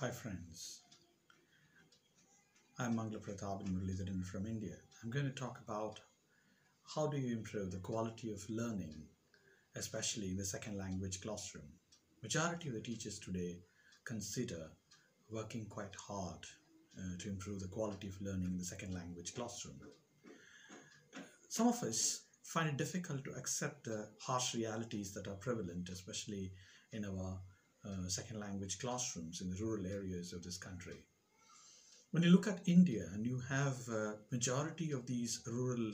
Hi friends, I'm Mangalaprathaban, resident from India. I'm going to talk about how do you improve the quality of learning, especially in the second language classroom. Majority of the teachers today consider working quite hard to improve the quality of learning in the second language classroom. Some of us find it difficult to accept the harsh realities that are prevalent, especially in our second language classrooms in the rural areas of this country. When you look at India and you have majority of these rural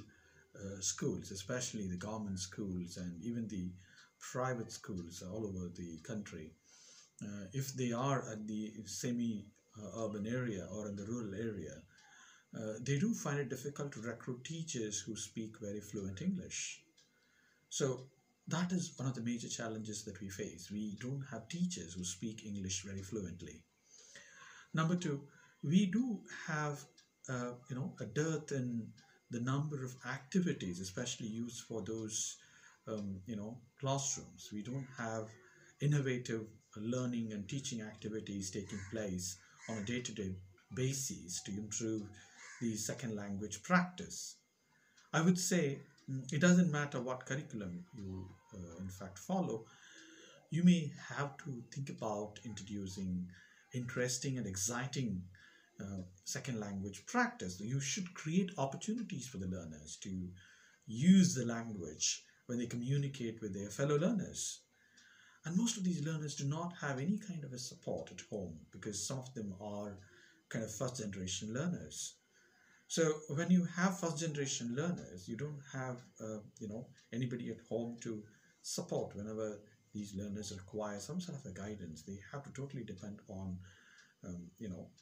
schools, especially the government schools and even the private schools all over the country, if they are at the semi-urban area or in the rural area, they do find it difficult to recruit teachers who speak very fluent English. So that is one of the major challenges that we face. We don't have teachers who speak English very fluently. Number two, we do have a dearth in the number of activities, especially used for those classrooms. We don't have innovative learning and teaching activities taking place on a day-to-day basis to improve the second language practice. I would say it doesn't matter what curriculum you in fact follow. You may have to think about introducing interesting and exciting second language practice. You should create opportunities for the learners to use the language when they communicate with their fellow learners. And most of these learners do not have any kind of a support at home because some of them are kind of first generation learners. So when you have first generation learners, you don't have anybody at home to support whenever these learners require some sort of a guidance. They have to totally depend on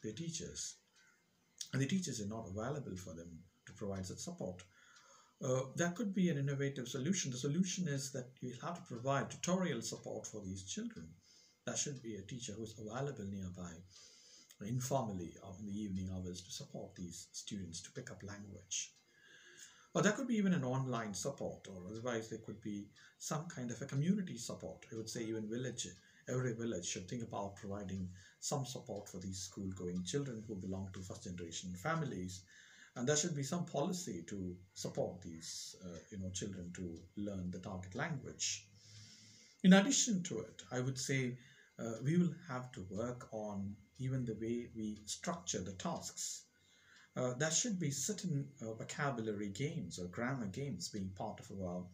their teachers, and the teachers are not available for them to provide such support. That could be an innovative solution. The solution is that you have to provide tutorial support for these children. There should be a teacher who is available nearby informally or in the evening hours to support these students to pick up language. Or there could be even an online support, or otherwise there could be some kind of a community support. I would say even every village should think about providing some support for these school-going children who belong to first-generation families. And there should be some policy to support these children to learn the target language. In addition to it, I would say we will have to work on even the way we structure the tasks. There should be certain vocabulary games or grammar games being part of our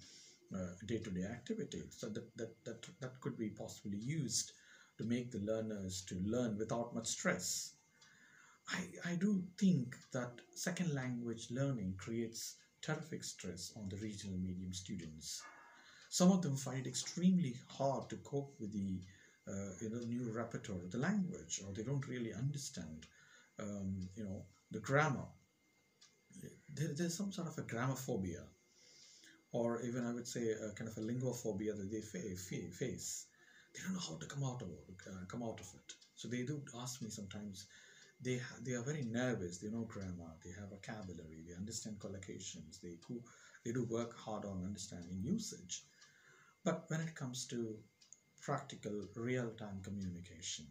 day-to-day activities. So that could be possibly used to make the learners to learn without much stress. I do think that second language learning creates terrific stress on the regional medium students. Some of them find it extremely hard to cope with the new repertoire of the language, or they don't really understand the grammar. There's some sort of a grammophobia, or even I would say a kind of a linguophobia that they face. They don't know how to come out of it. So they do ask me sometimes. They are very nervous. They know grammar. They have vocabulary. They understand collocations. They do work hard on understanding usage. But when it comes to practical, real-time communication,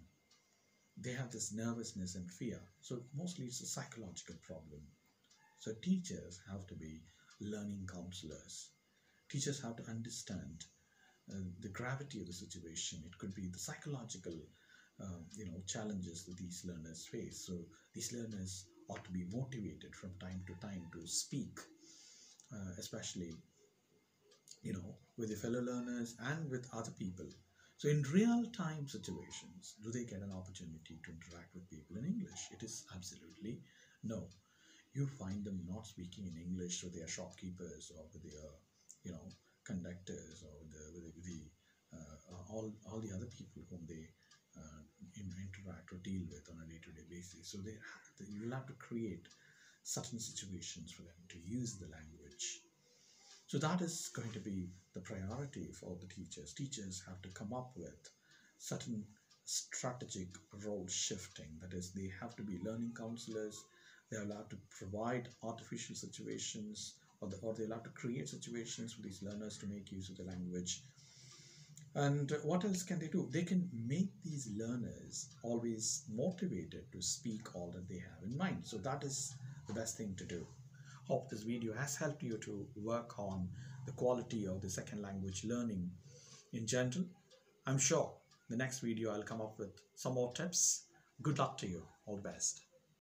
they have this nervousness and fear. So mostly it's a psychological problem. So teachers have to be learning counselors. Teachers have to understand the gravity of the situation. It could be the psychological challenges that these learners face. So these learners ought to be motivated from time to time to speak, especially with their fellow learners and with other people. So in real-time situations, do they get an opportunity to interact with people in English? It is absolutely no. You find them not speaking in English with their shopkeepers or with their conductors or with the all the other people whom they interact or deal with on a day-to-day basis. So you will have to create certain situations for them to use the language. So that is going to be the priority for the teachers. Teachers have to come up with certain strategic role shifting. That is, they have to be learning counselors. They are allowed to provide artificial situations, or they're allowed to create situations for these learners to make use of the language. And what else can they do? They can make these learners always motivated to speak all that they have in mind. So that is the best thing to do. Hope this video has helped you to work on the quality of the second language learning in general. I'm sure the next video I'll come up with some more tips. Good luck to you. All the best.